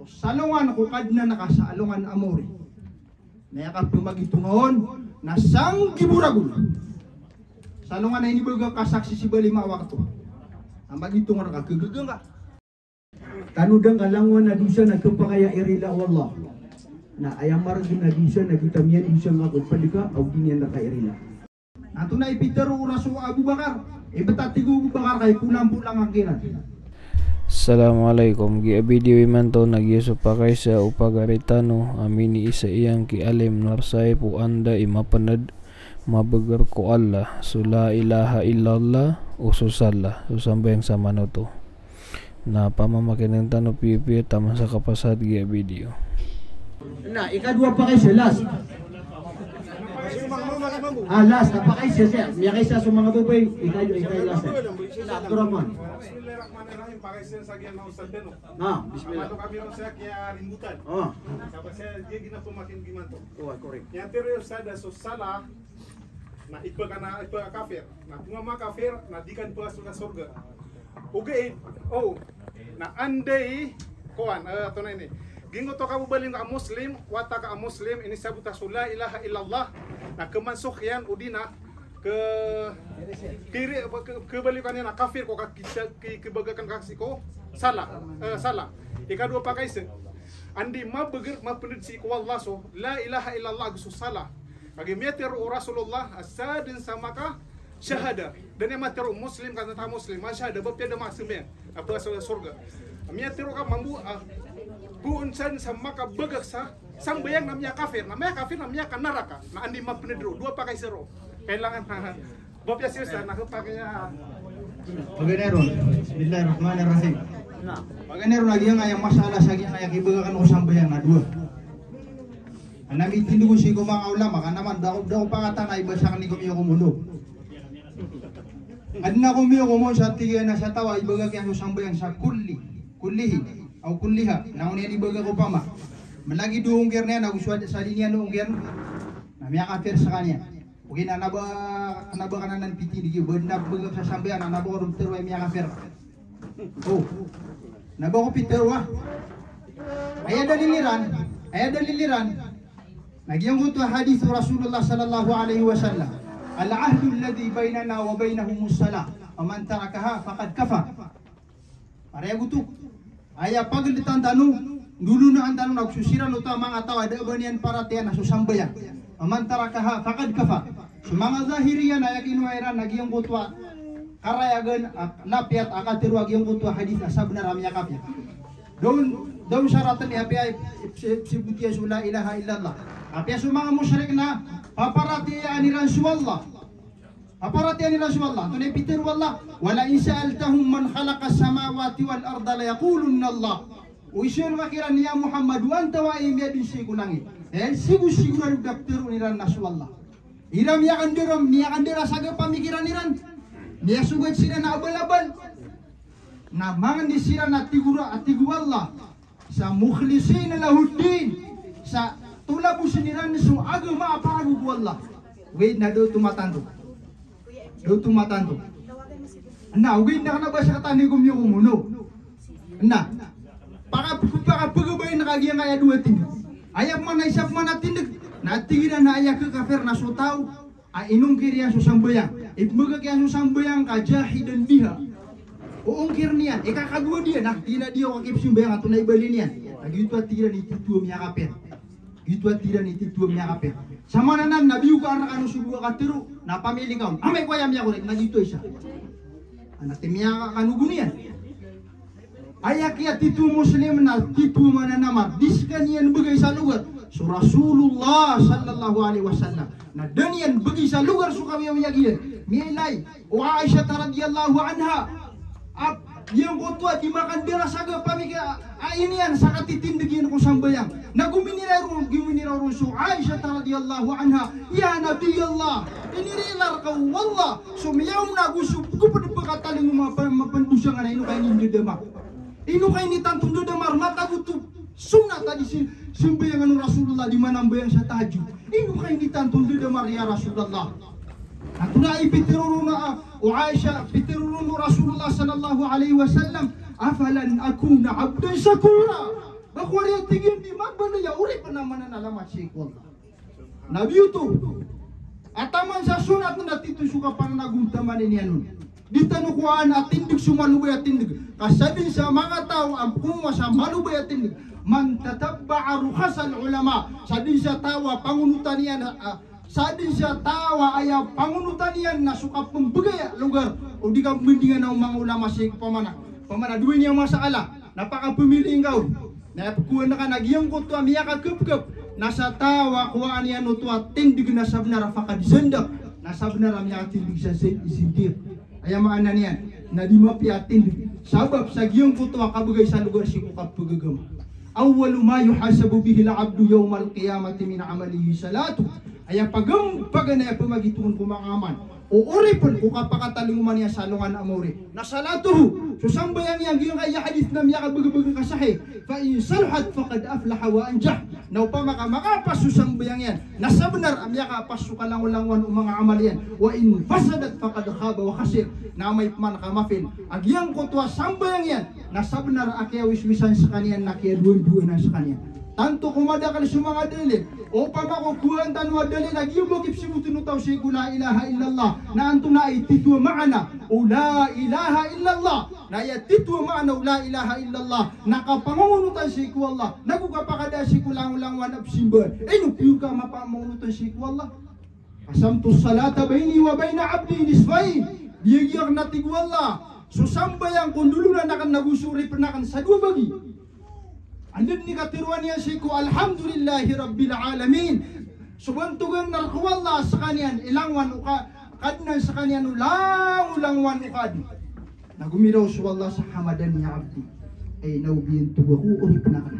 So salungan ko kadna nakasalungan amori. Nayakap pumagitungahon na sang giburagul. Salungan na inibaga kasaksi si balima waktu. Ang magitungan ka kagagang ka. Tanudang kalangwan na dusa nagkapakaya irila wallah. Na ayang maragin na dusa nagitamian dusa nga palika au dinyan na kairila. Nato na ipitero rasul Abu Bakar. Ibetatigo Abu Bakar kay pulang-pulang ang kinan. Assalamualaikum. Gi video man to nagyuso pa kay sa upagaritano amini isa iyang kialim narsay po anda imapanad mabagar ko Allah so la ilaha illallah ususalla susambayang sa manoto na pamamakin ng tanong pipi tama sa kapasad gi video. Na ikadua pa kay siya last. Last na pa kay siya. Miya kay siya sa mga bubay ikay last. Abdurrahman. Bismillahirrahmanirrahim. Pakai saya sagian mau sadeno. Bismillah. Kalau kami orang saya kia rimbutan. Siapa saya dia gina pemakin gimana tuh? Correct. Yang terus saya so salah. Nah ipa kana ipa kafir. Nah pungama kafir. Nah dikan pa surga. Oke. Nah andai kawan atau ini. Gingo to kamu baling ka muslim, wata ka muslim ini sabuta la ilaha illallah. Nah kemasuk yan udina ke kiri kebalikannya na kafir ko kebagakan kaksi ko salah ikadua pakai se andi mabeger mapenid si ko Allah so la ilaha illallah gusu salah kage meter rasulullah asadin samaka syahada dan yang meter muslim kan ta muslim masyhada bapya da maksudnya apa surga meter ka mambu buunsan samaka begak sa sambayang namanya kafir namanya kan neraka na andi mapenid dua pakai sero kailangan bapya sila na pakainya Paganeron, bismillahirrahmanirrahim. Paganeron lagi yang masalah sagi yang ibagan ko sambayang na dua. Anami tindu ko si ko mga ulama kan naman daw pangatan ay basakan ni kumiyo ko mundo. Adna kumiyo ko mo sa tiga na sa tawa ibaga kaya ko sambayang sa kullihi au kulliha naon yan ibaga ko pama. Malagi duong kirna na guswad sa linya duong kirna. Namya kafir sa kanya. Oke na naba kanan piti di benak begak sa sambean naba ko rumtero ay miya kafir. Naba ko pitero wa. Aya daliliran. Nagyang gusto hadis Rasulullah sallallahu alaihi wasallam. Al-ahdu alladhi bainana wa bainahum as-salah. Faman tarakaha faqad kafar. Para gusto. Aya pagalitan tanu dulu na antanu nagsusiran utama nga tawa da banian para tiyan na susambayan. Faman tarakaha faqad kafar. Semanga zahiriya na yakin wairan nagyang kutwa karayagan napiat akatir wagyang kutwa hadis asa benar amnya kafir. Daun syaratan ni api sibutia la ilaha illallah. Api sumanga musyrik na paparati ani rasulullah. Tunay pitir wallah wala in sa'altahum man khalaqa samawati wal arda la yaqulunna Allah. Uisun wakiran ya Muhammad wa anta wa imyadin sikunangi. Sigu na dokter uniran nasullah. Iram ya kandira saga pamikiran iran. Dia sugat sira na abal-abal. Na mangan di sira na tigura Allah. Sa mukhlisin lahuddin. Sa tulabu siniran su agama aparagu Allah. Wait na do tumatanto. Na wait na kana basa katani kumyo kumuno. Na para pagabay na kagiyang kaya dua tindig. Ayak man isap man tindig. Natingiran na ayak ke kafir na sutaw inungkir yan susambayang itmagag yan susambayang kajahidan biha uungkir niyan ikakadua dia nah tina dia wakip sumbayang atau naibali niyan gitu atiran ititua miya kafir sama nanan nabi uka anak anu subua katiru na pamili kaon amay kwaya miya kulit na gitu isa anak timya kanu gunian ayak ya titu muslim na titu mananamar diskan yan bagay sa lugar so Rasulullah sallallahu alaihi wasallam na danian bagi sa lugar suka miyagian milai wa Aisyah radhiyallahu anha yang kutwa dimakan dera saga pamika ainian sakat titindigin ko sambayang naguminira rusu Aisyah radhiyallahu anha ya Nabi Allah ini rilar ka wallah sumiyam na gusub ko padpakataling mapandusangan ino kay ni demak ino kay ni tantun demar mata gutub sunnah tadi sembayangan Rasulullah di mana bayang sa tahajud. Ini kain ditantun di Maria Rasulullah. Atuna ipitiruna Aisyah pitirunu Rasulullah sallallahu alaihi wasallam afalan akuna abdan syakura. Bakwari tingin di magbana ya uri panamana nalamat si Allah. Nabi itu ataman sa sunat na dito suka pananaguntaman ni anon. Dito kuan atindig sumalubay atindig. Kasabi sa mga tao ang kuma sa malubay atindig. Man tatabba'a rukhasal ulama. Sadin sa tawa pangunutan niyan sadin sa tawa ay pangunutan niyan na suka pembegay lugar. O di ka mendingan ng mga ulama si pamana. Pamana duwi niya masala. Napaka pumili ikaw. Na kuan na ka nagyang ko to amiya ka kup nasa tawa kuan niya no to atindig na sabnar fakad sendak. Na sabnar amiya atindig sa isindir. Ay maana niyan na di mapiatindig. Sabab sa giyong ko to kabugay sa lugar si ko kapugagam. Awwalu ma yuhasabu bihi al-'abdu yawm al-qiyamati min 'amalihi salatu. Aya pagam paganay pamagituon ko mangaman. O oripon ko kapakatalinguman niya salungan amore. Na salatuhu susambayang yang giyong kaya hadith na miya kabugabug kasahi. Fa in salhat faqad aflaha wa anjah. Na upama ka makapas susambayang yan. Nasa benar amya ka pasukan lang-langwan mga amal yan. Wa in fasadat faqad khaba wa khasir. Na may man ka mafil. Agyang ko tuwa sambayang yan. Nasa benar akya wiswisan sa kaniyan na kaya duwan-duwan sa kaniyan. Tanto kumadakan sa mga dalil. O pamakukuhan tanwa dalil. Nagyong magip simutunutaw si la ilaha illallah. Na anto na ititwa maana. O la ilaha illallah. Na ititwa maana o la ilaha illallah. Nakapangungunutan si ku Allah. Nagukapakada si ku lang-langwan absimban. Nupiyo ka mapamangunutan si ku Allah. Kasamtu salata baini wa baina abdi nisfain. Diyagiyak natig wallah. So sambayang kundulunan akan nagusuri penakan sa dua bagi. Andun ni katiruan niya siku alhamdulillahi rabbil alamin. Subantugan narkuwallah sa kanyan ilangwan uka kadnan sa kanyan ulangwan ukad. Nagumiraw suwallah sa hamadan niya abdi. Ay naubiyan tuwaku urip na ka.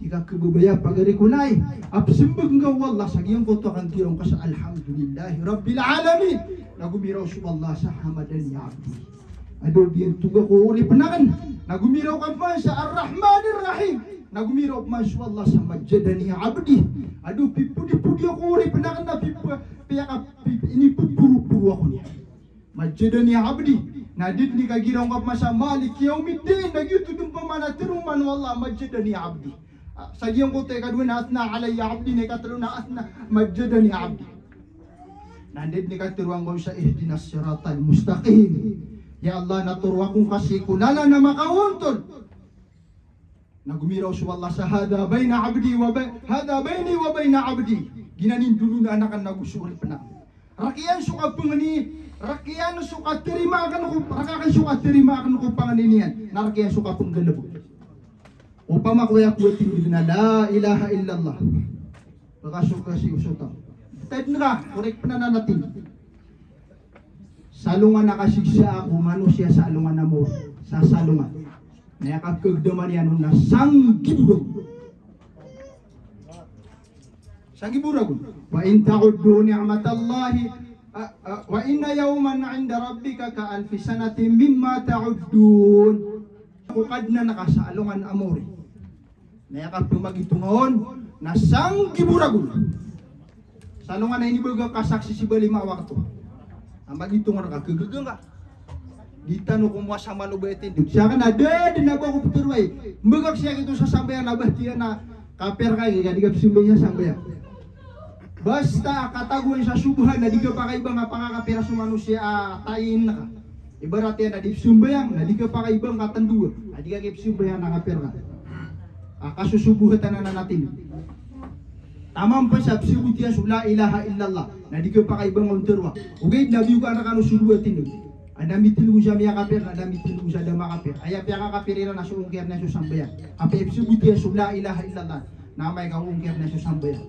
Ika kebubaya pagari kunay. Apsimbag nga wallah sa giyang ko to akan tirong ka sa alhamdulillahi rabbil alamin. Nagumiraw suwallah sa hamadan niya abdi. Ado biyan tuga ko uri penakan. Nagumiraw ka man sa Ar-Rahmanir Rahim. Nagumiraw man sa Allah sa majadani abdi. Ado pipudi-pudi ako uri penakan na ini pupuru-puru ako niya. Majadani abdi. Nadid ni kagiraw ka man sa Malik Yawmiddin. Nagyuto dun pa man atiruman wallah majadani abdi. Sa giyang ko tayo kadwa na asna alaya abdi. Nekatalo na asna majadani abdi. Nandid ni katiruan ko sa ihdinas siratal mustaqim. Ya Allah naturo akong kasi kulala na makauntol. Nagumiraw sa Allah sa hada bayna abdi wa hada bayni wa bayna abdi. Ginanin dulu na anakan nagusuri pena. Rakian suka pengani, rakian suka terima akan ko, rakakan suka terima akan ko panganinian. Narakian suka penggelebo. Upama ko ya kuwetin na la ilaha illallah. Baka suka si usota. Tadra, korek pena natin. Salungan nakasigsa ako manusia sa alungan na mo sa salungan. Nayakagkagdaman yan na sanggiburo. Sanggiburo. Wa in ta'uddu ni'matallahi wa inna yawman 'inda rabbika ka alfi sanatin mimma ta'uddun. Kukad na nakasalungan amore. Nayakagpumagitungahon na sanggiburo. Salungan na inibaga kasaksi si balima waktu. Magitungan ka kegegeng ka. Dita no kumuha sa malubetin. Siya kan ada din na ko puturway. Mbagak siya gitu sa sambayan nabah dia na kaper kay ga digap simbanya sambayan. Basta kataguan sa subuhan na diga pa kay ibang pangakapira sa manusia tayin na ka. Ibarat yan na di sumbayang na diga pa kay ibang katanduan. Na diga kay sumbayang na kapira. Kasusubuhatan na natin. Tamam pa sa psibutiya la ilaha illallah. Na di ka pa kaibang onterwa. Ugay nabi ko anak ano suluwa tinu. Ada mitin siya miya kapir, ada mitin siya dama kapir. Aya piya ka kapirira na suungkir na susambayan. Apa psibutiya la ilaha illallah. Namay ka ungkir na susambayan.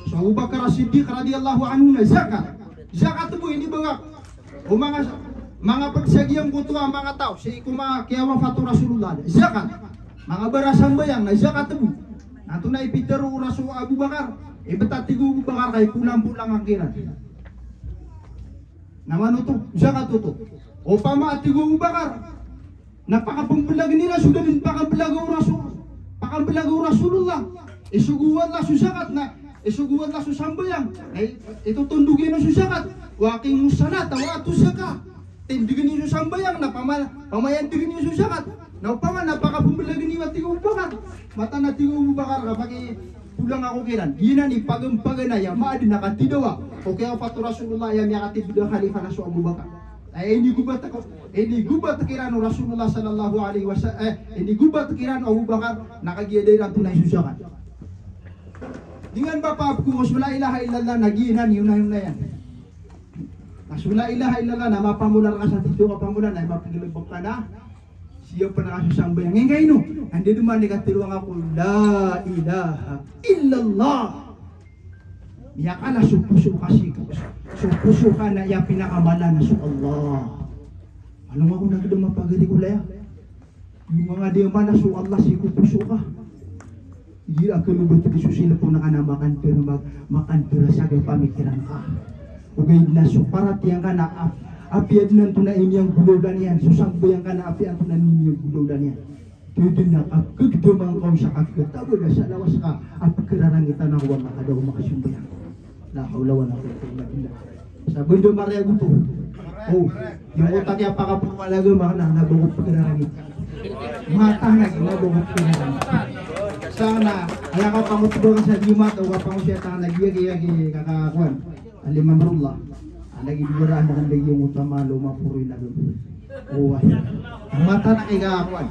So Abu Bakar As-Siddiq radhiyallahu anhu na zakat. Zakat mo ini bangak. O mga pagsagiyang kutuwa mga tao si kuma kiyawa fatu Rasulullah. Zakat. Mga barasambayang na zakat mo. Nato na ipitero Rasul Abu Bakar. Betatigo Abu Bakar kay pulang-pulang ang kiran. Naman ito, zakat ito. O pamatigo Abu Bakar. Napakapambalag nila sudah din pakabalago Rasulullah. Isuguan la susakat na. Isuguan la susambayang. Ito tundugin na susakat. Waking musanata wa atu zakat. Tindigin niyo sambayang na pamayan digin niyo susakat. Na upama napakapumbala gini mati Abu Bakar. Mata na tigo Abu Bakar kapag pulang ako kiran. Gina ni pagampaga na ya maadi nakatidawa. Okay ako patu Rasulullah ya yakatidawa khalifah na Abu Bakar. Ay ini gubat ako. Ini gubat kirano Rasulullah sallallahu alaihi wasallam. Ini gubat kirano Abu Bakar nakagiyaday na tunay susakan. Dengan Bapak ko la ilaha illallah naginan yun na yan. La ilaha illallah na mapamular ka sa tito ka pamular na mapigilibok ka na. Siya pa nakasusambay. Ngayon kayo no. Andi naman nagatiruang ako. La ilaha illallah. Niya ka na supuso kasi. Supuso ka na iya pinakamala na sa Allah. Anong ako nagdumapagari ko laya? Yung mga di man na sa Allah si kupuso ka. Iya ako lubot di susila po nakanamakan pero makan pero sa pamikiran ka. Ugay na suparat yang ka na apiad nan tunain yang gulodan yan. Susangbo yang ka na apiad tunain yang gulodan yan. Tuyo na kakagdumang kau sa kakagtabo na sa lawas ka at kirarang kita na huwag makadaw makasumbayan. La hawla wala quwwata illa billah. Sabi do Maria gusto. Oh, yung utak niya pakapawalaga makana nabukot pagkarangit. Mata na nabukot pagkarangit. Sana ay ka pangutbo ka sa Jumat o kapang siya tang nagyagi kakakuan. Alimamrullah. Lagi diguraan mo kung yung utama lumapuri na doon. Oh, mata na kay kakakuan.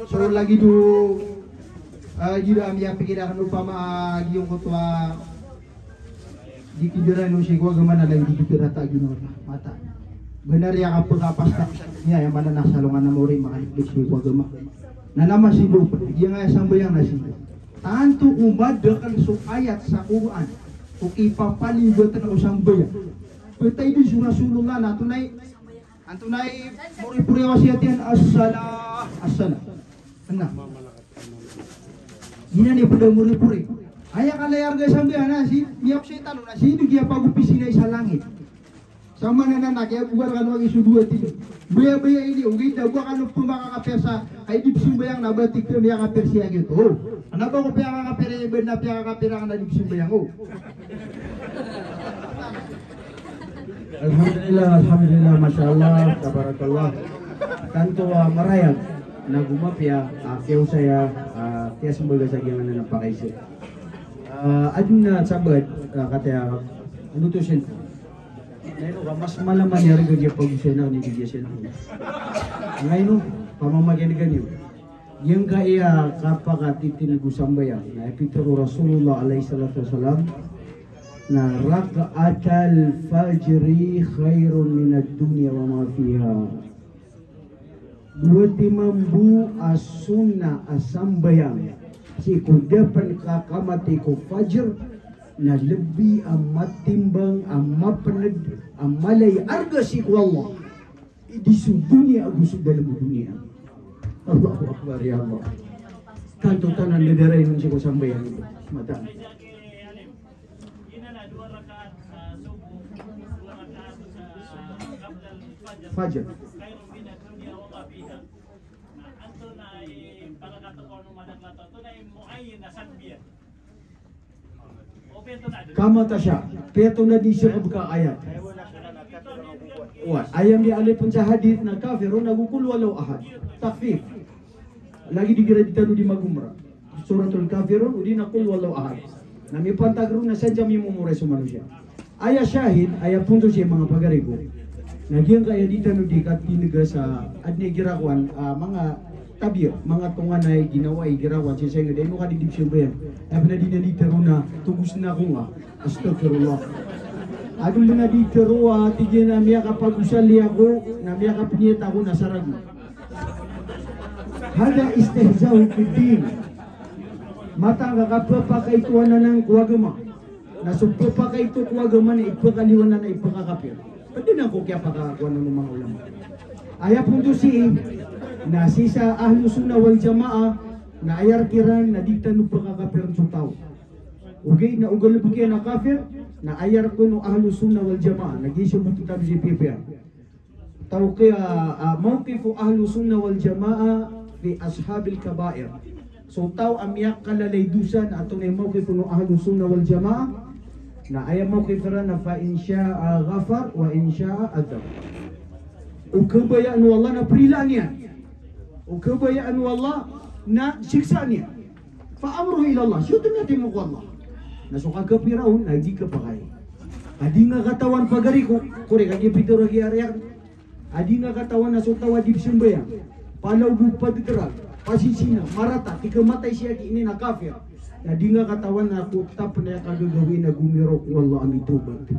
So lagi do jida amya pikiran upama yung kutwa di kidira no si ko gamana lagi di kidira ta gino mata benar ya kapag kapasta niya yang mana nasalungan na mori makaliklik si ko gama na naman si do yang ay sambayang na si tanto umad dekan so ayat sa Quran o ipapalibot na usang bayan petay di Rasulullah na tunay antunay mori-puri wasiatian as-salah ana gina ni pada mori-puri ayah kalayar guys sambil na si biak setan na si itu dia pagupisin na sa langit. Sama na kaya bukan kan wagi sudua tidur. Baya ini ugi dawa kan pumaka kapesa ay dipsumbayang na batik ke biak kapersia gitu. Oh, ana ba ko biak kapere ben na biak kapera na dipsumbayang oh. Alhamdulillah, masyaallah, tabarakallah. Tanto marayag nagumapya kaya saya kaya sembaga sa gyang na napakaisip. Adun na sabad kataya ano to siya ngayon mas malaman niya rin gagya pag-usay na ni gagya siya ngayon pamamagyan ganyo yung kaya kapakatitin gusambaya na epitero Rasulullah alaihi salatu wasalam na raka'atal fajri khairun minad dunya wa ma fiha buati mambu as-sunnah as-sambayang si kudapan kakamati ko fajr na lebih amat timbang amat pened amalay arga si ko Allah di dunia agus dalam dunia Allahu Akbar ya Allah kanto tanan negara ini si ko sambayan mata fajr kama tasya peto na di siya kabka ayat ayam di alipun sa hadith na kafirun nagukul walau ahad takfif lagi digiraditano di magumra suratul kafirun udi nakul walau ahad nami pantagro na sadya mi mumuray sa manusia ayat syahid ayat punto siya mga pagarigo nagyang kaya ditano di katiniga sa adni girakwan mga tabir mga tunganay ginawa girawan siya nga dahil mo ka didipsyon ba yan ay pinadinalitero na tubus na ako nga astagfirullah adun na ditero tigyan na miya kapag usali ako na miya kapiniyat ako nasarag hada istihzaw fiddin mata nga kapapakay tuwan na ng kuwagama nasupapakay to kuwagama na ipakaliwan na ipakakapir pwede na ako kaya pakakuan ng mga ulama aya punto si na sisa ahlu sunnah wal jamaah na ayar kiran na dikta no pagkakapir sa tao okay na ugal bukiya na kafir na ayar ko no ahlu sunnah wal jamaah nagisyo mo kitab si PPR tao kaya mawqifu ahlu sunnah wal jamaah fi ashabil kabair so tao amyak kalalay dusan ato na mawqifu no ahlu sunnah wal jamaah na ayar mawqifiran na fa insya'a ghafar wa insya'a adab ukabayaan wallah na prilan yan o kebayaan wallah na siksa niya. Fa amruhu ila Allah. Syutur natin mo ko Allah. Nasuka ka Firaun, lagi ka pakay. Adi nga katawan pagari ko, kore kagi pito lagi area. Adi nga katawan na sutawa di simbayang. Palaw bupad gerak, pasisina, marata, tikamatay siya ini na kafir. Adi nga katawan na kutap na kagagawin na gumirok wallah amitubat.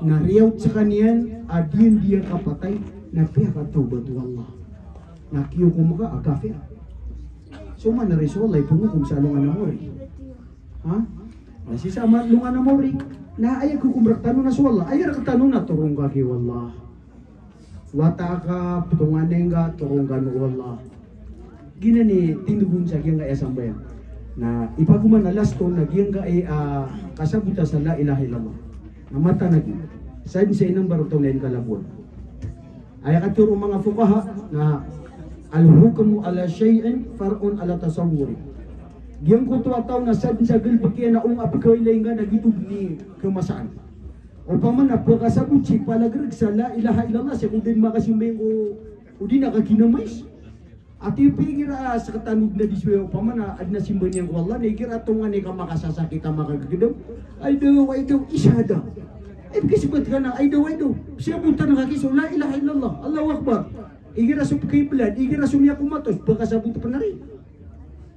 Na riyaw sa kaniyan, adin dia kapatay, na piya katubat wallah. Nakiyo kumaga, kafir. So man na risolay pungukum sa alungan na mori. Ha? Nasi sama alungan na mori. Na ayag kukumrak tanong na suwala. Ayag tanong na turong kaki wallah. Wata ka, putungan nga, turong ka no wallah. Gina ni tinugun sa kiyang kaya sambayan. Na ipaguman na last to, nagyang ka ay kasabuta sa la ilaha illallah. Namata na gina. Saan sa inang barutong na yung kalabon. Ayag turong mga fukaha na al-hukmu ala syai'in far'un ala tasawwuri. Diyan ko tuwataw na sad sa gilbaki na apikoy nga nagitug ni kemasaan. O paman apakasabut si palagrag sa la ilaha illallah sa kudin makasimbeng o di nakakinamais. At ipigira sa katanog na diswe o paman adna simben yang wallah na ikira tungan ni ka makasasakit ka makagagdam. Ay daw isada. Ay kisibat ka na ay daw. Siya punta na kakiso la ilaha illallah. Allahu akbar. Igira sa kiblat, igira sumya kumatos, bakasabot pa na rin.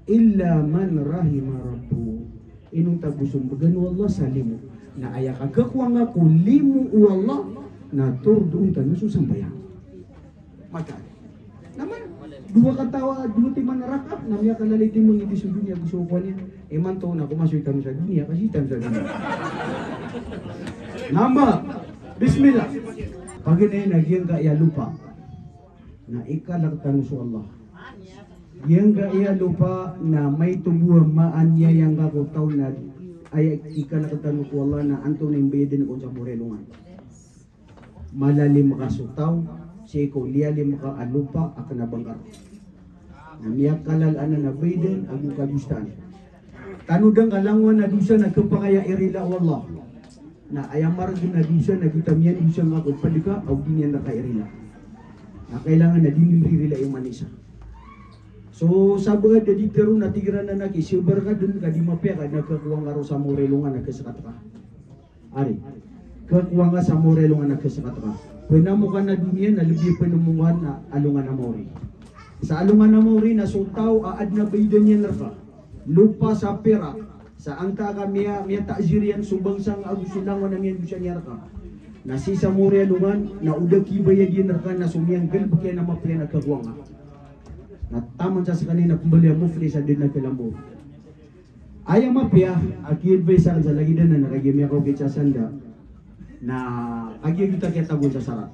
Illa man rahima rabbu. Inong tabusong bagan wallah salimu. Na ayak agakwa nga kulimu wallah na turdoon tanong susambayang. Maka, naman, dua katawa, dua timan rakap, namanya kalalitin mong hindi sa dunia, gusto ko niya. Eman to na kumasuy kami sa dunia, kasi sa dunia. Namba, bismillah. Pag nagyang ka iya lupa. Na ikalagtan sa Allah. Yang gaya lupa na may tubuhan maanya yang kakutaw na ay ikalagtan sa Allah na anto na imbedin ko sa morelungan. Malalim kasutaw, siko lialim ka alupa akan nabangkar. Na miyak kalal-ana na beden ang kabustan. Tanudang kalangwan na dusa na kapakaya irila Allah. Na ayamar din na dusa na kitamiyan dusa nga kung padika o dinyan na kairila. Na kailangan na dinimririla yung manisa. So sabaga da dikaro na tigiran na naki silver ka dun ka di mapya ka nagkakuwang karo sa morelungan nagkasakat ka. Ari, kakuwang ka sa morelungan nagkasakat ka. Pwena mo ka na dunia na lebih penumuhan na alungan na mori. Sa alungan na mori na sutaw aad na baydan yan narka. Lupa sa pera. Sa angka ka miya takzirian subangsang agusulangan na miyan dusya niya ka. Na sisa mori alungan na udah kibaya dia nerka na sumiyang galbukya na mapya nagkakuwang ka. Na taman sa kanina kumbali ang mufli sa din na kilambo. Ayang mapya, aki-advise sa lagi na nakagimya ko kitsa sanda na agi kita kaya tagon sa sarat.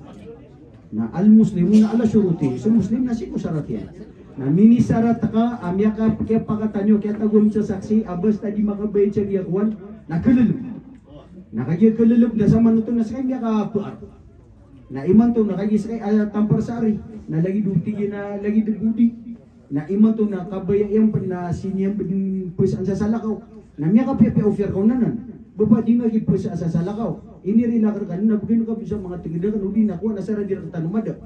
Na al-muslimu na ala syuruti, so muslim na siku sarat yan. Na mini sarat ka, amya ka kaya pakatanyo kaya tagon sa saksi, abas tadi makabayad siya giyakuan, nakalulog. Nakagir kalulog na sa manuto na sa kanya kapuat. Na iman to nakagir sa kanya tampar sari. Na lagi duti na lagi dugudi. Na iman to na kabaya yung na sinyang pusan sa salakaw. Na miya kapiapi offer ko nanan. Baba di nga gipusa sa salakaw. Ini rilakar ka na bugin ka bisa mga tigidakan udi na kuha na sa radir tanumada.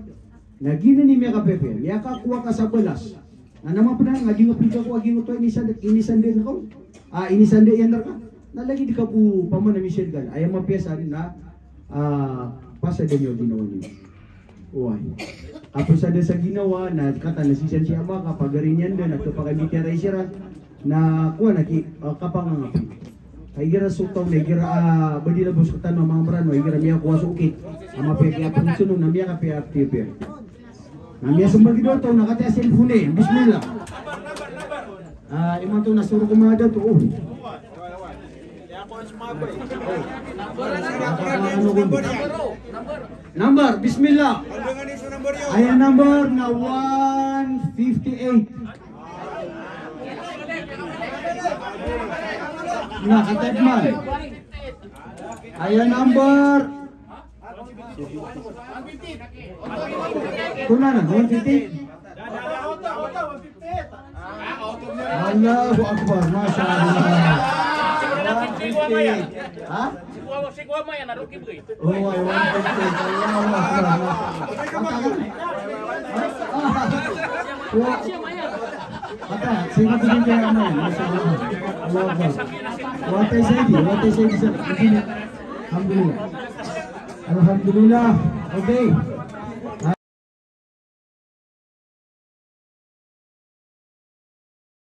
Na gina ni miya kapiapi. Miya kakuha ka sa balas. Na naman pa na nga di nga pika ko aging ito inisande na ko. Inisande yan na ka. Nalagi di ka po paman na Michelle Gal, ayaw mapiyasa na pasa din yung ginawa niyo. Uway. Tapos sa ginawa na kata nasisan siya ba kapag rin yan doon at kapag mitira siya na kuha na kapangangapi. Ay gira sutaw na gira badi na busutan ng mga marano ay gira miya kuha sukit. Ang mapiyaki apang sunod na miya kapi-apti-apir. Na miya sumbagi doon ito nakati cellphone eh. Bismillah. Iman to nasuro kumada to. Number, bismillah. Ayah number na 158. Nah, katetman. Ayah number. Kunanan, 150. Allahu Akbar, Masya Allah. Ha? Si Kuwama yan, narukib ko eh. Oh, I want to say, Allah. Kata, saya tingin kaya ano yan. Watay sa begini. Alhamdulillah. Alhamdulillah. Okay.